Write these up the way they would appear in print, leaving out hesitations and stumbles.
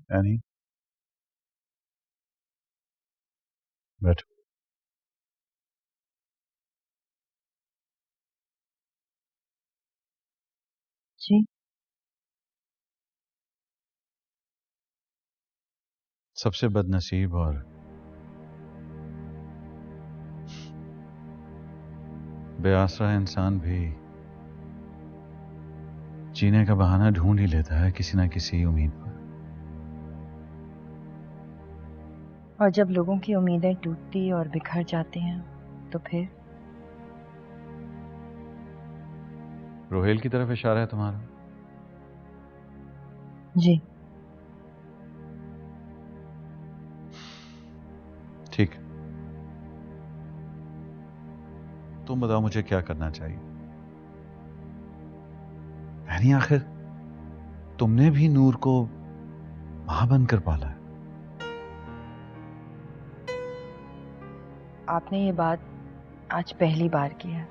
Any, बैठो। जी। सबसे बदनसीब और बेआसरा इंसान भी जीने का बहाना ढूंढ ही लेता है किसी ना किसी उम्मीद पर। और जब लोगों की उम्मीदें टूटती और बिखर जाती हैं तो फिर? रोहेल की तरफ इशारा है तुम्हारा? जी। ठीक, तुम बताओ मुझे क्या करना चाहिए। यानी आखिर तुमने भी नूर को मां बनकर पाला है। आपने ये बात आज पहली बार की है।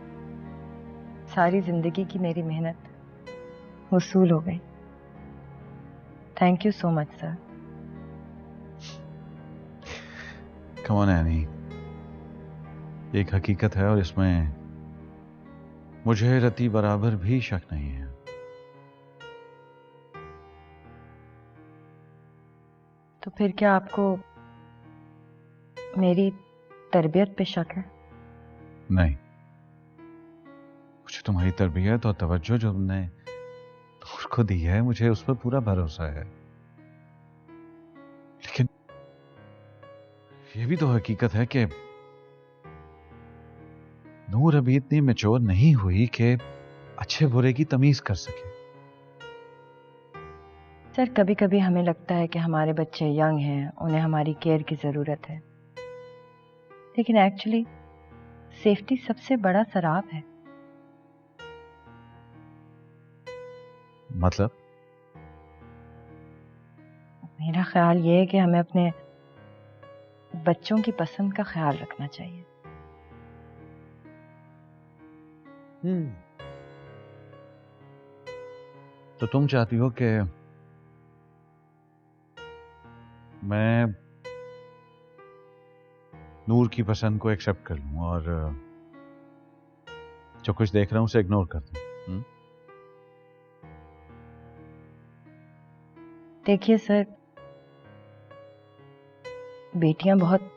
सारी जिंदगी की मेरी मेहनत वसूल हो गई। Thank you so much sir. Come on any, एक हकीकत है और इसमें मुझे रति बराबर भी शक नहीं है। तो फिर क्या आपको मेरी तरबियत पे शक है? नहीं, मुझे तुम्हारी तरबियत और तवज्जो जो तुमने नूर को दी है, मुझे उस पर पूरा भरोसा है। लेकिन यह भी तो हकीकत है कि नूर अभी इतनी मैच्योर नहीं हुई कि अच्छे बुरे की तमीज कर सके। सर, कभी कभी हमें लगता है कि हमारे बच्चे यंग हैं, उन्हें हमारी केयर की जरूरत है, लेकिन एक्चुअली सेफ्टी सबसे बड़ा सराप है। मतलब? मेरा ख्याल ये है कि हमें अपने बच्चों की पसंद का ख्याल रखना चाहिए। तो तुम चाहती हो कि मैं नूर की पसंद को एक्सेप्ट कर लूं और जो कुछ देख रहा हूं उसे इग्नोर कर दूं? देखिए सर, बेटियां बहुत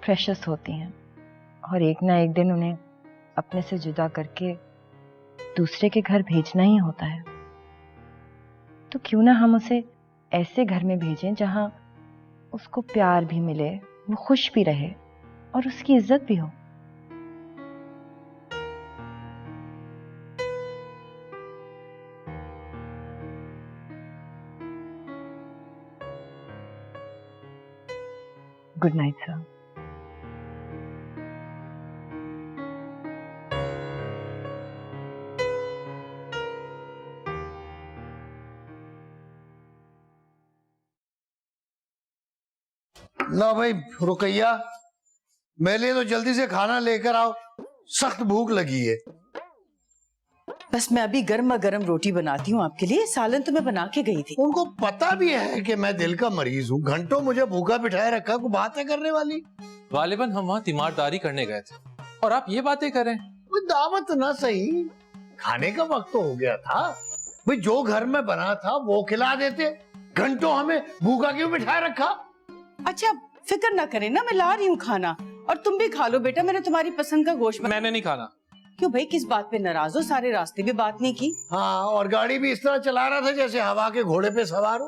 प्रेशियस होती हैं और एक ना एक दिन उन्हें अपने से जुदा करके दूसरे के घर भेजना ही होता है। तो क्यों ना हम उसे ऐसे घर में भेजें जहां उसको प्यार भी मिले, वो खुश भी रहे और उसकी इज्जत भी हो। Good night sir. ला भाई रुकैया, मेरे लिए तो जल्दी से खाना लेकर आओ, सख्त भूख लगी है। बस मैं अभी गर्मा गर्म रोटी बनाती हूँ आपके लिए। सालन तो मैं बना के गई थी। उनको पता भी है कि मैं दिल का मरीज हूँ, घंटों मुझे भूखा बिठाए रखा, को बातें करने वाली। गालिबन हम वहाँ तीमारदारी करने गए थे और आप ये बातें कर रहे हैं। कोई दावत ना सही, खाने का वक्त तो हो गया था भाई। जो घर में बना था वो खिला देते, घंटों हमें भूखा क्यों बिठाए रखा? अच्छा फिक्र ना करें ना, मैं ला रही हूँ खाना और तुम भी खा लो बेटा। मैंने तुम्हारी पसंद का गोश्त मैंने नहीं खाना। क्यों भाई, किस बात पे नाराज हो? सारे रास्ते भी बात नहीं की। हाँ, और गाड़ी भी इस तरह चला रहा था जैसे हवा के घोड़े पे सवार हो।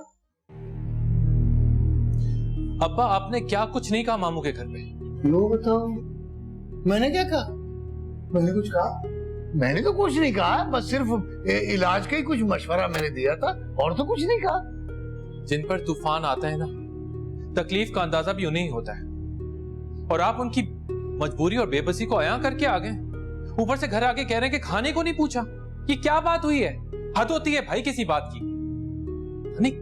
अब्बा आपने क्या कुछ नहीं कहा मामू के घर पे? लो बताओ, मैंने क्या कहा? मैंने कुछ कहा? मैंने तो कुछ नहीं कहा, बस सिर्फ इलाज का ही कुछ मशवरा मैंने दिया था, और तो कुछ नहीं कहा। जिन पर तूफान आता है ना, तकलीफ का अंदाजा भी उन्हें ही होता है, और आप उनकी मजबूरी और बेबसी को अया करके आ गए। ऊपर से घर आके कह रहे हैं कि खाने को नहीं पूछा। ये क्या बात हुई है? हद होती है भाई किसी बात की। नहीं,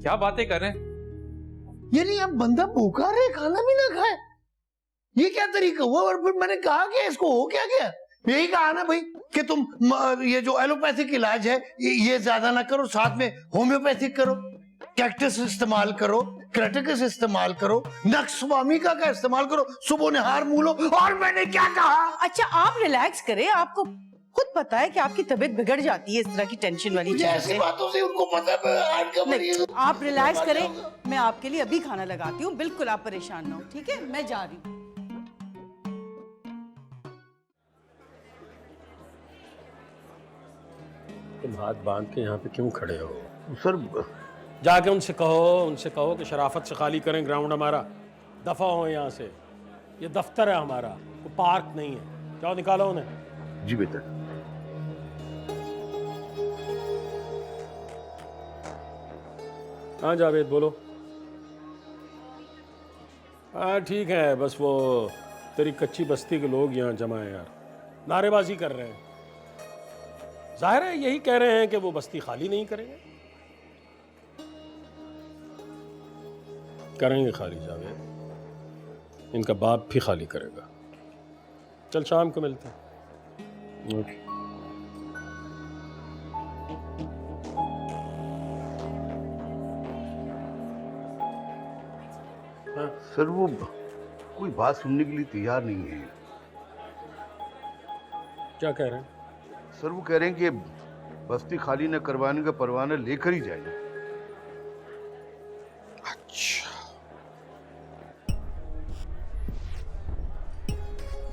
क्या बातें कर रहे हैं? यानी अब बंदा भूखा रहे, खाना भी ना खाए, ये क्या तरीका हुआ? और फिर मैंने कहा कि इसको हो क्या गया? यही कहा ना भाई कि तुम ये जो एलोपैथिक इलाज है ये ज्यादा ना करो, साथ में होम्योपैथिक करो। कैक्टस इस्तेमाल करो, क्रेटिकस इस्तेमाल करो, नक्स वामिका का इस्तेमाल करो, सुबह निहार मूलो। और मैंने क्या कहा? अच्छा आप रिलैक्स करें, आपको खुद पता है कि आपकी तबीयत बिगड़ जाती है इस तरह की टेंशन वाली चीजों ऐसी से। बातों से उनको मतलब नहीं, आप रिलैक्स करें, मैं आपके लिए अभी खाना लगाती हूँ, बिल्कुल आप परेशान ना हो, ठीक है? मैं जा रही हूँ। तुम हाथ बांध के यहाँ पे क्यों खड़े हो? सर जाके उनसे कहो कि शराफत से खाली करें ग्राउंड हमारा, दफा हो यहाँ से। ये दफ्तर है हमारा, वो पार्क नहीं है। जाओ निकालो उन्हें। जी बेटा। हाँ जावेद बोलो। हाँ ठीक है, बस वो तेरी कच्ची बस्ती के लोग यहाँ जमा है यार, नारेबाजी कर रहे हैं। जाहिर है यही कह रहे हैं कि वो बस्ती खाली नहीं करेंगे। करेंगे खाली जावेद, इनका बाप भी खाली करेगा। चल शाम को मिलते हैं। ओके। हाँ सर वो कोई बात सुनने के लिए तैयार नहीं है। क्या कह रहे हैं? सर वो कह रहे हैं कि बस्ती खाली न करवाने का परवाना लेकर ही जाए। अच्छा,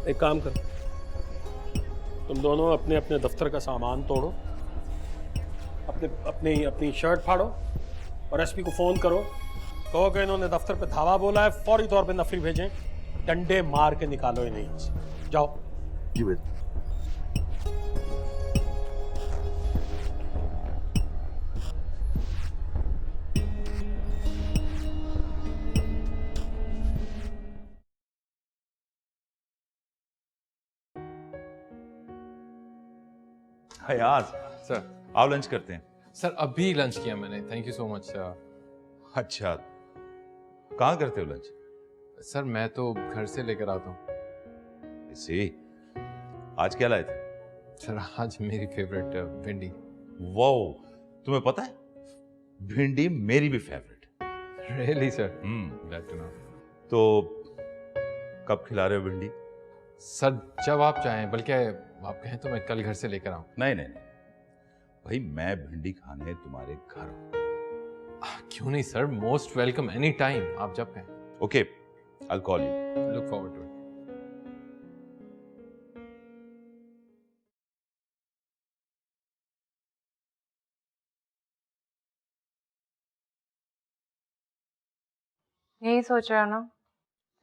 एक काम करो, तुम दोनों अपने अपने दफ्तर का सामान तोड़ो, अपनी शर्ट फाड़ो और एसपी को फोन करो, कहो कि इन्होंने दफ्तर पे धावा बोला है, फौरी तौर पे नफरी भेजें, डंडे मार के निकालो इन्हें यहाँ से। जाओ। जी बेटा। हयाज सर। आओ लंच करते हैं। सर अभी लंच किया मैंने, thank you so much sir. अच्छा, कहाँ करते हो लंच? सर मैं तो घर से लेकर आता हूँ। इसे आज क्या लाए थे? सर आज मेरी फेवरेट भिंडी। वाओ, तुम्हें पता है भिंडी मेरी भी favourite. Really sir? Glad to know. तो कब खिला रहे हो भिंडी? सर जब आप चाहें, बल्कि आप कहें तो मैं कल घर से लेकर आऊँ। नहीं नहीं नहीं भाई, मैं भिंडी खाने तुम्हारे घर हूँ। क्यों नहीं sir, most welcome any time, आप जब कहें। Okay, I will call you. Look forward to it. यही सोच रहा ना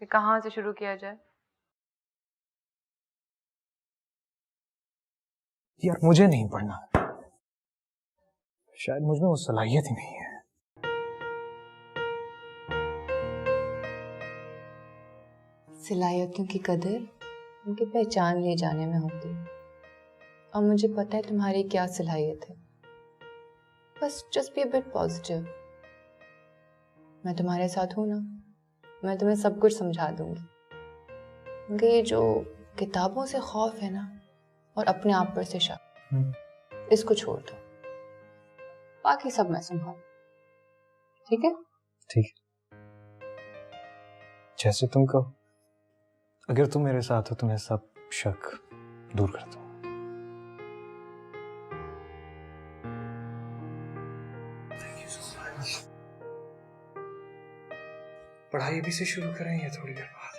कि कहाँ से शुरू किया जाए। यार मुझे नहीं पढ़ना, शायद मुझ में वो सलाहियत ही नहीं है। सलाहियतों की कदर उनकी पहचान ले जाने में होती है, और मुझे पता है तुम्हारी क्या सलाहियत है। बस just be a bit positive. मैं तुम्हारे साथ हूँ ना, मैं तुम्हें सब कुछ समझा दूंगी। क्योंकि ये जो किताबों से खौफ है ना, और अपने आप पर से शक, इसको छोड़ दो, बाकी सब मैं संभालूं। ठीक है? ठीक है, जैसे तुम कहो। अगर तुम मेरे साथ हो तो मैं सब शक दूर कर दूँ। पढ़ाई भी से शुरू करेंगे थोड़ी देर बाद।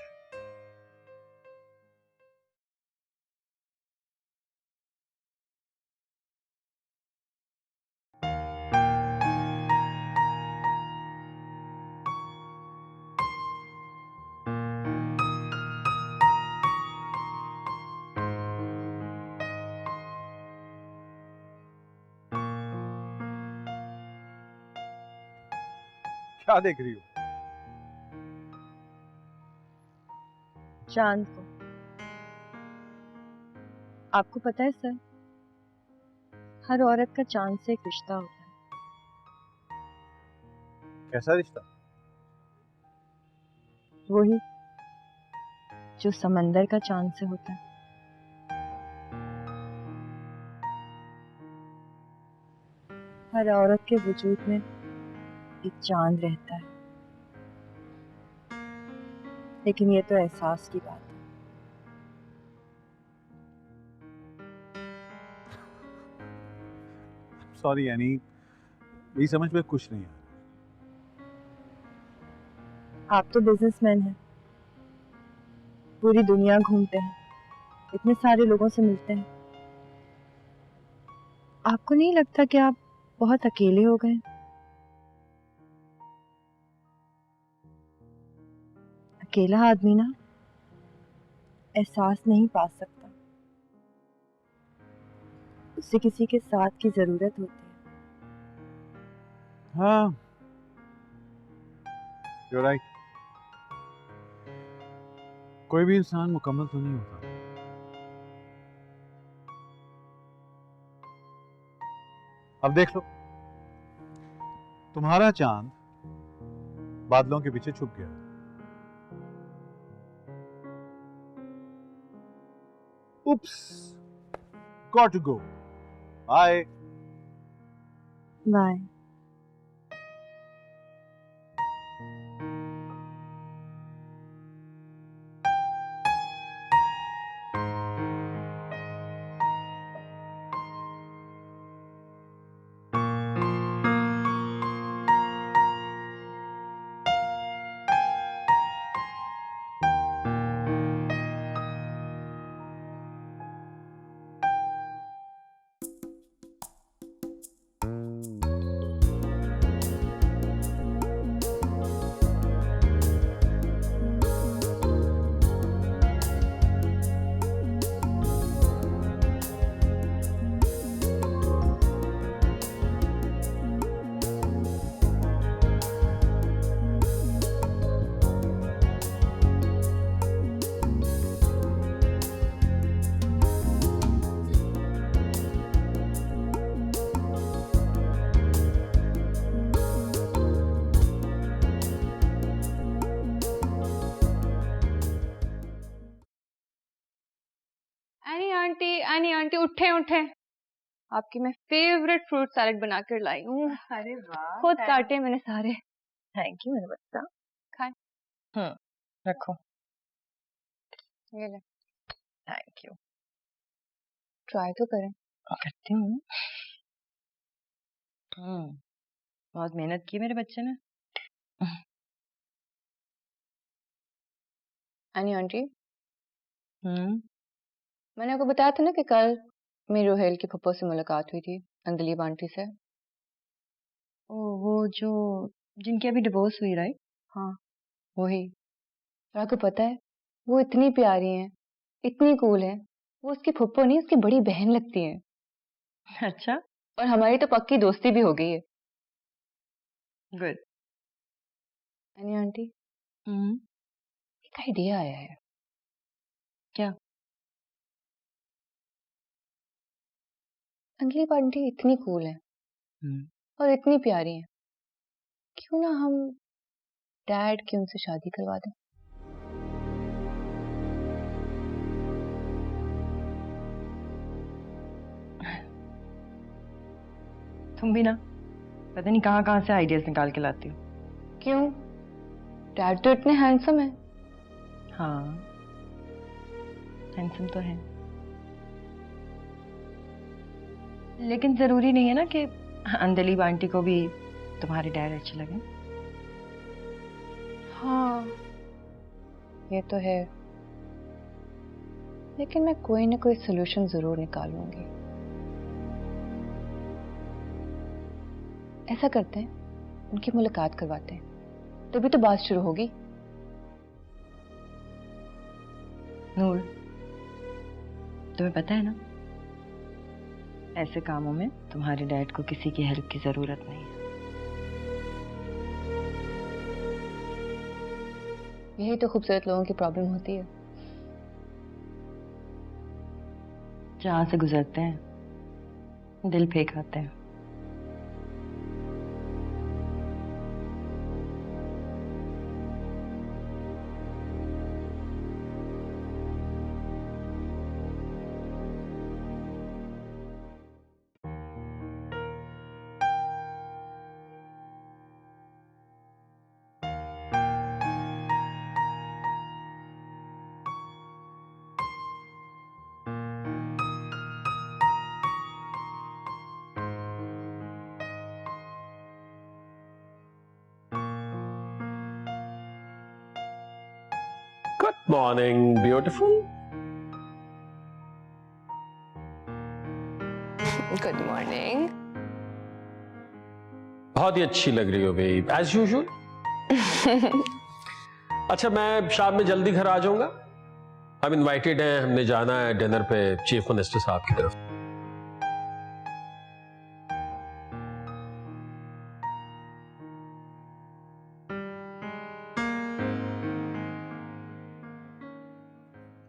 क्या देख रही हो? चांद को। आपको पता है सर, हर औरत का चांद से एक रिश्ता होता है। कैसा रिश्ता? वही जो समंदर का चांद से होता है। हर औरत के वजूद में एक चांद रहता है, लेकिन ये तो एहसास की बात है। सॉरी यानी मेरी समझ में कुछ नहीं है। आप तो बिजनेसमैन हैं, पूरी दुनिया घूमते हैं, इतने सारे लोगों से मिलते हैं। आपको नहीं लगता कि आप बहुत अकेले हो गए? अकेला आदमी ना एहसास नहीं पा सकता, उसे किसी के साथ की जरूरत होती है। हाँ, you're right. कोई भी इंसान मुकम्मल तो नहीं होता। अब देख लो, तुम्हारा चांद बादलों के पीछे छुप गया। Oops, got to go. Bye. Bye. Annie aunty उठे उठे, आपकी मैं फेवरेट फ्रूट सैलेड बना कर लाई हूँ। अरे वाह, खुद काटे मैंने सारे। थैंक यू मेरे बच्चा। खाएं। रखो। ये ले, थैंक यू। ट्राई तो करें। करती हूँ। बहुत मेहनत की मेरे बच्चे ने। एनी आंटी, मैंने आपको बताया था ना कि कल मेरी रोहेल की पप्पो से मुलाकात हुई थी, अंदलीब आंटी से। ओ, वो जो जिनकी अभी डिवोर्स हुई, राइट? हाँ, वही। और आपको पता है, वो इतनी प्यारी हैं, इतनी कूल हैं। वो उसकी फुप्पो नहीं, उसकी बड़ी बहन लगती हैं। अच्छा। और हमारी तो पक्की दोस्ती भी हो गई है। गुड। एनी आंटी, एक आइडिया आया है। क्या? अंदलीब आंटी इतनी कूल हैं और इतनी प्यारी हैं, क्यों ना हम डैड की उनसे शादी करवा दें? तुम भी ना पता नहीं कहाँ कहाँ से आइडियाज निकाल के लाती हो। क्यों? डैड तो इतने हैंडसम है। हाँ, हैंडसम तो है, लेकिन जरूरी नहीं है ना कि अंदलीब आंटी को भी तुम्हारे डैड अच्छे लगे। हाँ, ये तो है, लेकिन मैं कोई ना कोई सोल्यूशन जरूर निकालूंगी। ऐसा करते हैं, उनकी मुलाकात करवाते हैं, तभी तो बात शुरू होगी। नूर, तुम्हें पता है ना, ऐसे कामों में तुम्हारे डैड को किसी की हेल्प की जरूरत नहीं है। यही तो खूबसूरत लोगों की प्रॉब्लम होती है। जहां से गुजरते हैं दिल फेंक आते हैं। Good morning beautiful. Good morning. बहुत ही अच्छी लग रही हो बेब, एज यूजुअल। अच्छा, मैं शाम में जल्दी घर आ जाऊंगा। हम इनवाइटेड हैं, हमने जाना है डिनर पे चीफ मिनिस्टर साहब की तरफ।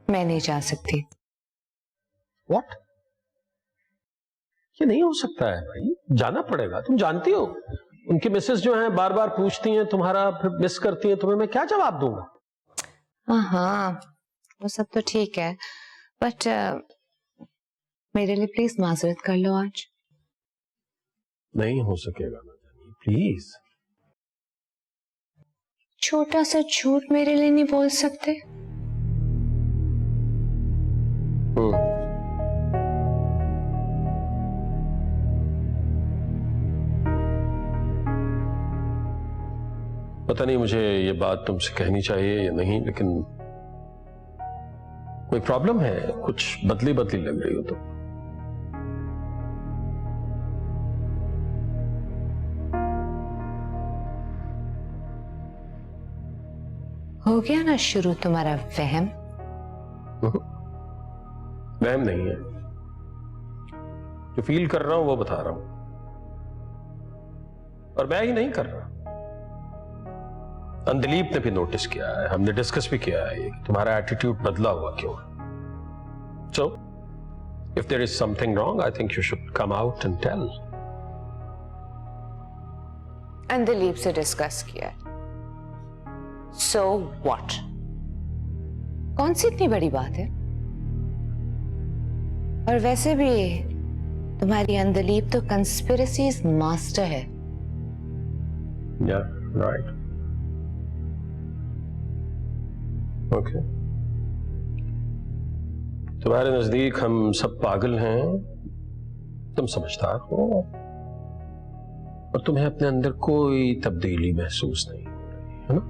मैं नहीं जा सकती। व्हाट? ये नहीं हो सकता है भाई, जाना पड़ेगा। तुम जानती हो उनकी मिसेस जो हैं बार बार पूछती हैं तुम्हारा, फिर मिस करती हैं तुम्हें, मैं क्या जवाब दूंगा? हाँ, वो सब तो ठीक है, बट मेरे लिए प्लीज माजरत कर लो आज। नहीं हो सकेगा ना जानी, प्लीज। छोटा सा झूठ मेरे लिए नहीं बोल सकते? पता नहीं मुझे ये बात तुमसे कहनी चाहिए या नहीं, लेकिन कोई प्रॉब्लम है? कुछ बदली बदली लग रही हो तुम। हो गया ना शुरू तुम्हारा वहम? वहम नहीं है, जो फील कर रहा हूं वो बता रहा हूं, और मैं ही नहीं कर रहा। अंदलीप ने भी नोटिस किया है, हमने डिस्कस भी किया है कि तुम्हारा एटीट्यूड बदला हुआ क्यों। So if there is something wrong, I think you should come out and tell. Andleeb से डिस्कस किया है, सो व्हाट? कौन सी इतनी बड़ी बात है? और वैसे भी तुम्हारी अंदलीप तो कंस्पिरेसीज मास्टर है। या राइट, ओके। तुम्हारे नजदीक हम सब पागल हैं, तुम समझदार हो, और तुम्हें अपने अंदर कोई तब्दीली महसूस नहीं हो रही है ना?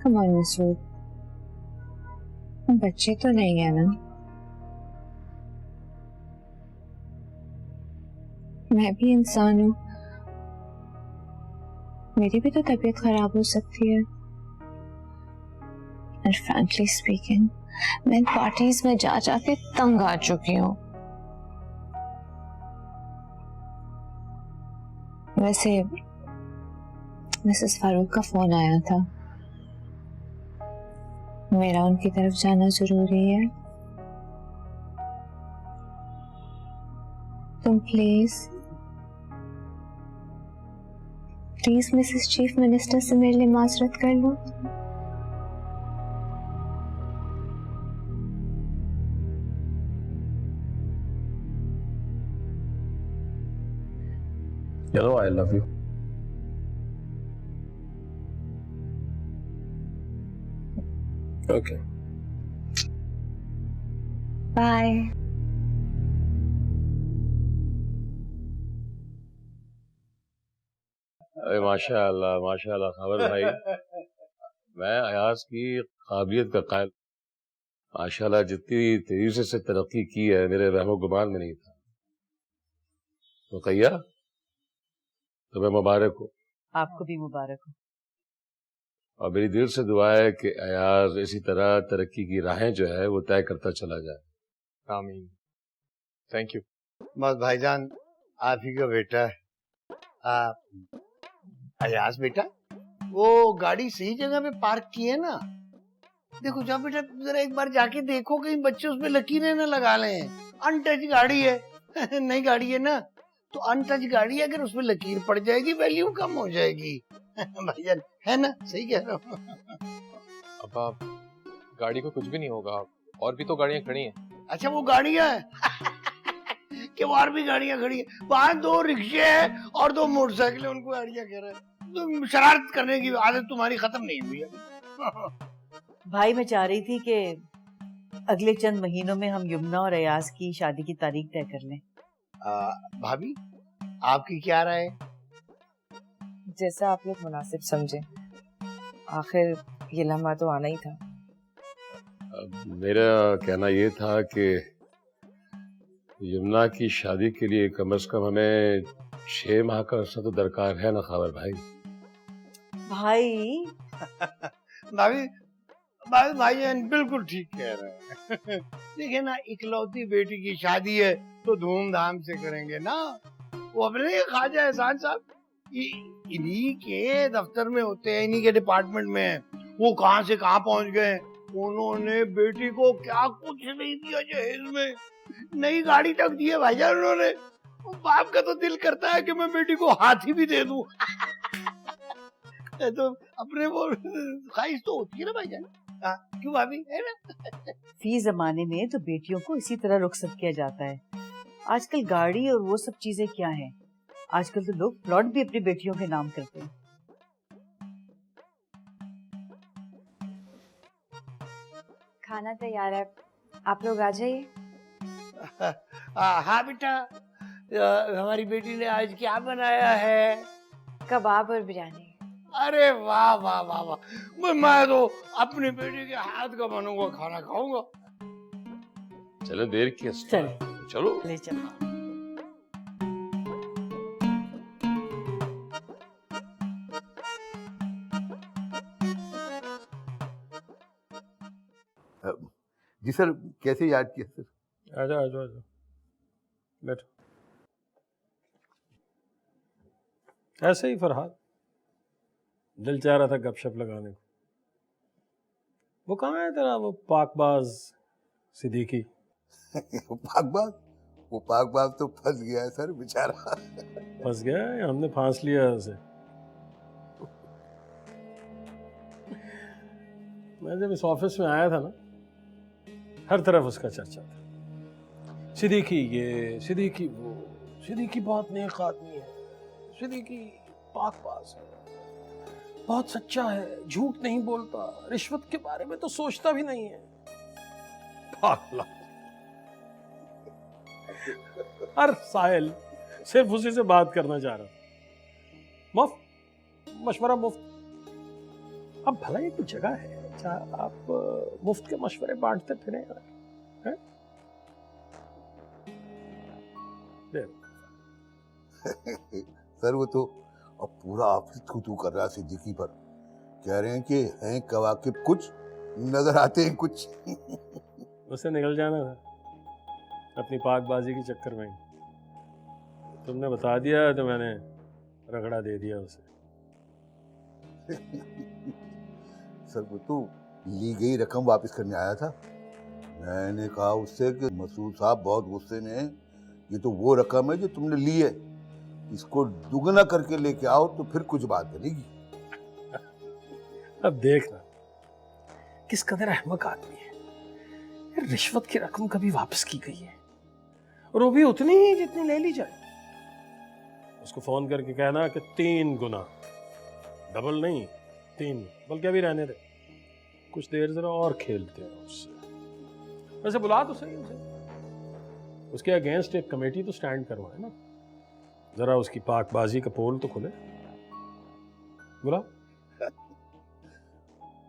कम ऑन मसूद, तुम बच्चे तो नहीं है ना? मैं भी इंसान हूं, मेरी भी तो तबीयत खराब हो सकती है। And frankly speaking, मैं पार्टीज में जा जाके तंग आ चुकी हूँ। वैसे मिसेस फारूक का फोन आया था, मेरा उनकी तरफ जाना जरूरी है। तुम प्लीज मिसेस चीफ मिनिस्टर से मेरे लिए माजरत कर लो। You know I love you. Okay. Bye. अरे माशाअल्लाह माशाअल्लाह खबर भाई। मैं अयाज की काबिलियत का कायल। माशाअल्लाह जितनी तेजी से तरक्की की है मेरे रहमो गुमान में नहीं था। तो कैया तुम्हें मुबारक हो। आपको भी मुबारक हो। और मेरी दिल से दुआ है कि अयाज इसी तरह तरक्की की राहें जो है वो तय करता चला जाए। आमीन। Thank you. बस भाईजान आप ही का बेटा है। अयाज बेटा, वो गाड़ी सही जगह पे पार्क की है ना? देखो जा बेटा, जरा एक बार जाके देखो कहीं बच्चे उसमें लकीरें ना लगा लें। अनटच गाड़ी है नई गाड़ी है ना, तो अनटच गाड़ी अगर उसमें लकीर पड़ जाएगी वैल्यू कम हो जाएगी भाईजान, है ना? सही कह रहा हूँ। अब आप गाड़ी को कुछ भी नहीं होगा, और भी तो गाड़ियां खड़ी हैं। अच्छा वो गाड़ियां कि और भी गाड़ियां खड़ी है? वहां 2 रिक्शे हैं और 2 मोटरसाइकिल, उनको गाड़ियां कह रहे हैं। तो शरारत करने की आदत तुम्हारी खत्म नहीं हुई है। भाई मैं चाह रही थी कि अगले चंद महीनों में हम यमुना और अयाज की शादी की तारीख तय कर लें। भाभी आपकी क्या राय है? जैसा आप लोग मुनासिब समझे, आखिर ये लम्हा तो आना ही था। मेरा कहना ये था कि यमुना की शादी के लिए कम से कम हमें 6 माह का अर्सा तो दरकार है ना खावर भाई। भाई भाभी भाईजान बिल्कुल ठीक कह रहे हैं। देखिए ना, इकलौती बेटी की शादी है तो धूमधाम से करेंगे ना। वो अपने ख्वाजा एहसान साहब इन्हीं के दफ्तर में होते हैं, इन्हीं के डिपार्टमेंट में है। वो कहां से कहां पहुंच गए। उन्होंने बेटी को क्या कुछ नहीं दिया जहेज में, नई गाड़ी तक दी है भाईजान उन्होंने। बाप का तो दिल करता है कि मैं बेटी को हाथी भी दे दूं। तो अपने वो ख्वाहिश तो होती है ना भाईजान। क्यों भाभी, है ना? फी जमाने में तो बेटियों को इसी तरह रुखसत किया जाता है। आजकल गाड़ी और वो सब चीजें क्या हैं, आजकल तो लोग प्लॉट भी अपनी बेटियों के नाम करते हैं। खाना तैयार है, आप लोग आ जाइए। हाँ बेटा, हमारी बेटी ने आज क्या बनाया है? कबाब और बिरयानी। अरे वाह वाह वाह वाह, मैं तो अपनी बेटी के हाथ का बनूंगा खाना खाऊंगा। चलो देर की चलो ले चलो। जी सर, कैसे याद किया सर? आजा आजा आजा, बैठो। ऐसे ही फरहाद, दिल चाह रहा था गपशप लगाने को। वो कहाँ है तेरा वो पाकबाज सिद्दीकी? वो पाकबाज तो फंस गया है सर बेचारा। फंस गया है, हमने फांस लिया है उसे। मैं जब इस ऑफिस में आया था ना, हर तरफ उसका चर्चा था। सिद्दीकी ये, सिद्दीकी वो, सिद्दीकी बहुत नेक आदमी है, सिद्दीकी पाकबाज है, बहुत सच्चा है, झूठ नहीं बोलता, रिश्वत के बारे में तो सोचता भी नहीं है। पागल। हर साहिल सिर्फ उसी से बात करना चाह रहा था। मुफ्त मशवरा मुफ्त। अब भला ये कुछ जगह है जहाँ आप मुफ्त के मशवरे बांटते फिरें? सर वो तो अब पूरा ऑफिस थू कर रहा है सिद्दीकी पर। कह रहे हैं कि हैं कवाकिब कुछ, नजर आते हैं कुछ। उसे निकल जाना था अपनी पाकबाजी के चक्कर में। तुमने बता दिया तो मैंने रगड़ा दे दिया उसे। सर वो तो ली गई रकम वापस करने आया था। मैंने कहा उससे कि मसूद साहब बहुत गुस्से में हैं, ये तो वो रकम है जो तुमने ली है, इसको दुगना करके लेके आओ तो फिर कुछ बात बनेगी। अब देखना किस कदर अहमक आदमी है। रिश्वत की रकम कभी वापस की गई है और वो भी उतनी ही जितनी ले ली जाए। उसको फोन करके कहना कि 3 गुना, डबल नहीं 3, बल्कि अभी रहने दे, कुछ देर जरा और खेलते हैं उससे। वैसे बुला तो सही उसे, उसके अगेंस्ट एक कमेटी तो स्टैंड करवाए ना, जरा उसकी पाकबाजी का पोल तो खुले। बुला।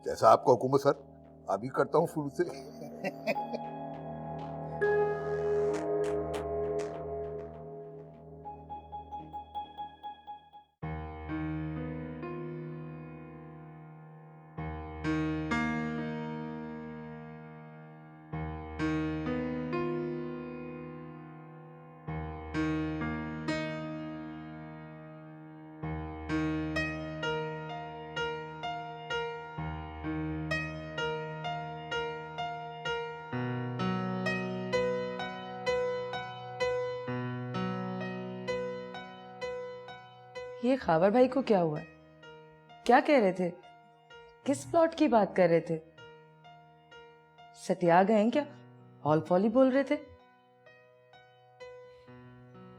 जैसा आपका हुक्म है सर, अभी करता हूँ फूल से। ये खावर भाई को क्या हुआ? क्या कह रहे थे? किस प्लॉट की बात कर रहे थे? सटिया गए हैं क्या? ऑल फॉली बोल रहे थे।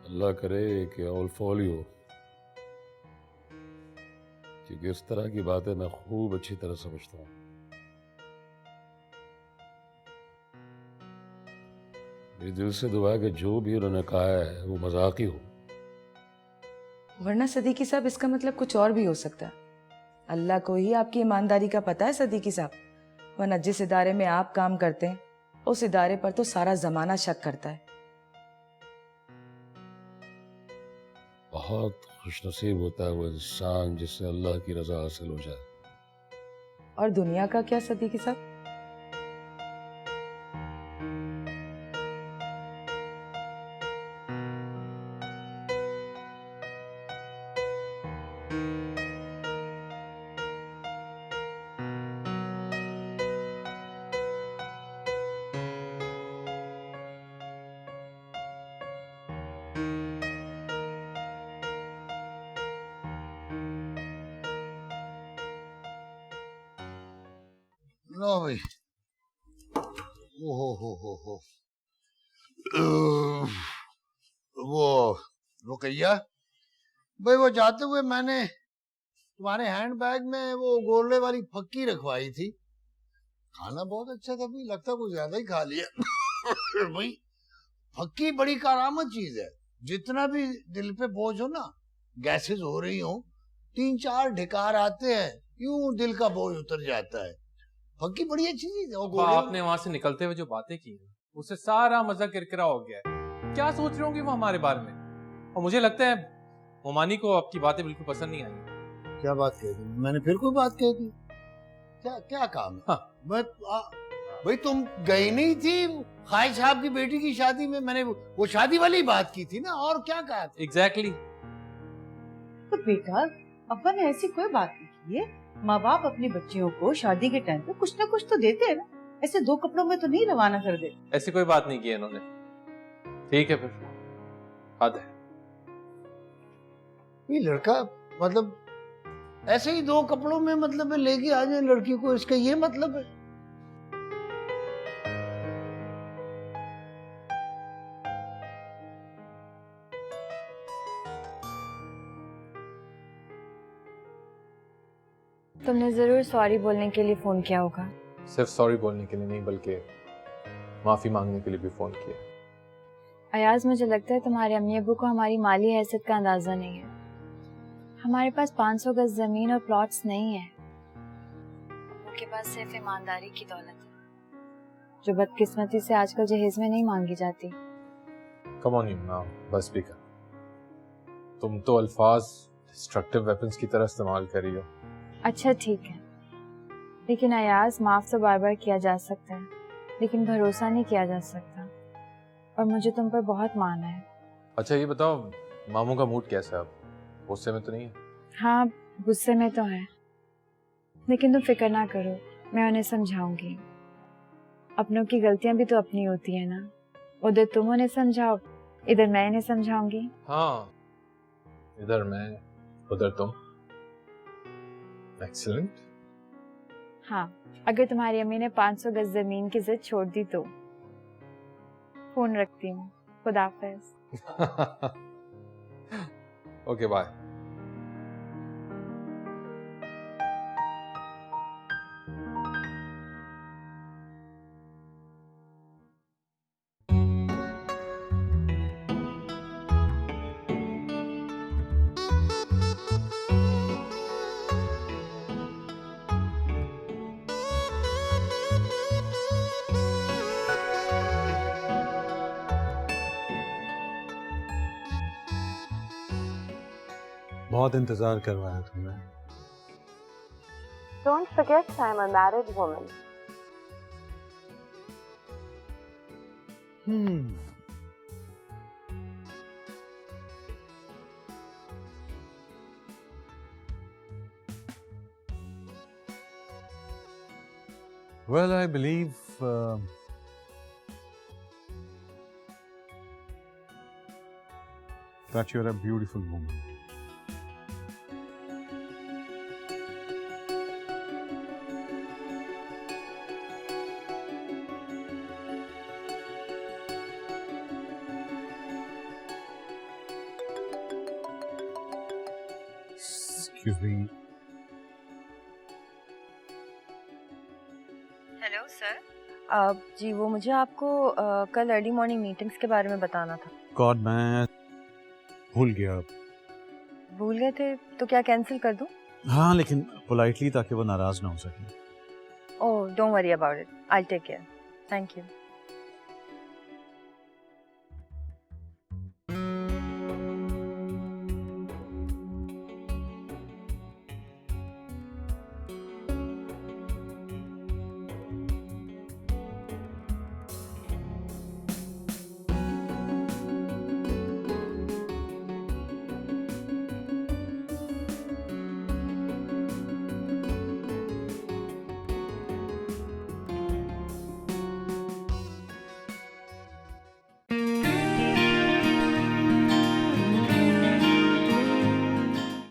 अल्लाह करे कि ऑल फॉल ही हो, क्योंकि इस तरह की बातें मैं खूब अच्छी तरह समझता हूँ। मेरे दिल से दुआ है कि जो भी उन्होंने कहा है वो मजाक ही हो। वरना सदीकी साहब इसका मतलब कुछ और भी हो सकता है। अल्लाह को ही आपकी ईमानदारी का पता है सदीकी साहब, वरना जिस इदारे में आप काम करते हैं उस इदारे पर तो सारा जमाना शक करता है। बहुत खुशनसीब होता है वो इंसान जिससे अल्लाह की रजा हासिल हो जाए। और दुनिया का क्या सदीकी साहब? लो भाई। हो वो रुकैया भाई, वो जाते हुए मैंने तुम्हारे हैंडबैग में वो गोले वाली फक्की रखवाई थी। खाना बहुत अच्छा था भाई, लगता कुछ ज्यादा ही खा लिया। भाई फक्की बड़ी करामत चीज है। जितना भी दिल पे बोझ हो ना, गैसेस हो रही हो, 3-4 ढिकार आते हैं, यूं दिल का बोझ उतर जाता है। फक्की बड़ी अच्छी चीज है। वो आपने वहां से निकलते हुए जो बातें की उससे सारा मजा किरकिरा हो गया है। क्या सोच रहे होंगे वो हमारे बारे में? और मुझे लगता है मोमानी को आपकी बातें बिल्कुल पसंद नहीं आई। क्या बात कह दी मैंने? फिर कोई बात कह दी? क्या क्या काम है? हाँ। भाई तुम गई नहीं थी खाई साहब की बेटी की शादी में? मैंने वो शादी वाली बात की थी ना, और क्या कहा था? एग्जैक्टली। तो बेटा अब्बा ने ऐसी कोई बात नहीं की है। माँ बाप अपनी बच्चियों को शादी के टाइम पे कुछ ना कुछ तो देते हैं ना, ऐसे 2 कपड़ों में तो नहीं रवाना कर दे। ऐसी कोई बात नहीं की इन्होंने। ठीक है फिर, हद है। ये लड़का मतलब ऐसे ही 2 कपड़ों में मतलब लेके आ जाए लड़की को, इसका ये मतलब है? तुमने जरूर सॉरी बोलने के लिए फोन किया होगा। सिर्फ सॉरी बोलने के लिए नहीं बल्कि माफी मांगने के लिए भी फोन किया। अयाज, मुझे लगता है तुम्हारे अम्मी अब्बू को हमारी माली हैसियत का अंदाजा नहीं है। हमारे पास 500 गज जमीन और प्लॉट्स नहीं है। उनके पास सिर्फ ईमानदारी की दौलत है, जो बदकिस्मती से आजकल जहेज में नहीं मांगी जाती। कम ऑन यमुना, बस भी कर। तुम तो अल्फाज डिस्ट्रक्टिव वेपन्स की तरह इस्तेमाल कर रही हो। अच्छा ठीक है, लेकिन अयाज माफ तो बार बार किया जा सकता है, लेकिन भरोसा नहीं किया जा सकता। और मुझे तुम पर बहुत मान है। अच्छा ये बताओ, मामू का मूड कैसा है अब? गुस्से में तो नहीं है? हाँ, गुस्से में तो है, लेकिन तुम फिक्र ना करो, मैं उन्हें समझाऊंगी। अपनों की गलतियां भी तो अपनी होती है ना। उधर तुम उन्हें समझाओ, इधर मैं इन्हें समझाऊंगी। हाँ, इधर मैं उधर तुम। एक्सीलेंट। हाँ, अगर तुम्हारी अम्मी ने 500 गज जमीन की जिद छोड़ दी तो। फोन रखती हूँ, खुदा हाफिज। Okay bye. बहुत इंतजार करवाया तुमने। Don't forget I'm a married woman. Well, I believe that you're a beautiful woman. Excuse me. Hello sir, जी वो मुझे आपको कल अर्ली मॉर्निंग मीटिंग्स के बारे में बताना था। गॉड, मैं भूल गया। भूल गए थे तो क्या कैंसिल कर दूं? हाँ, लेकिन पोलाइटली, ताकि वो नाराज ना हो सके। Oh don't worry about it, I take care. Thank you.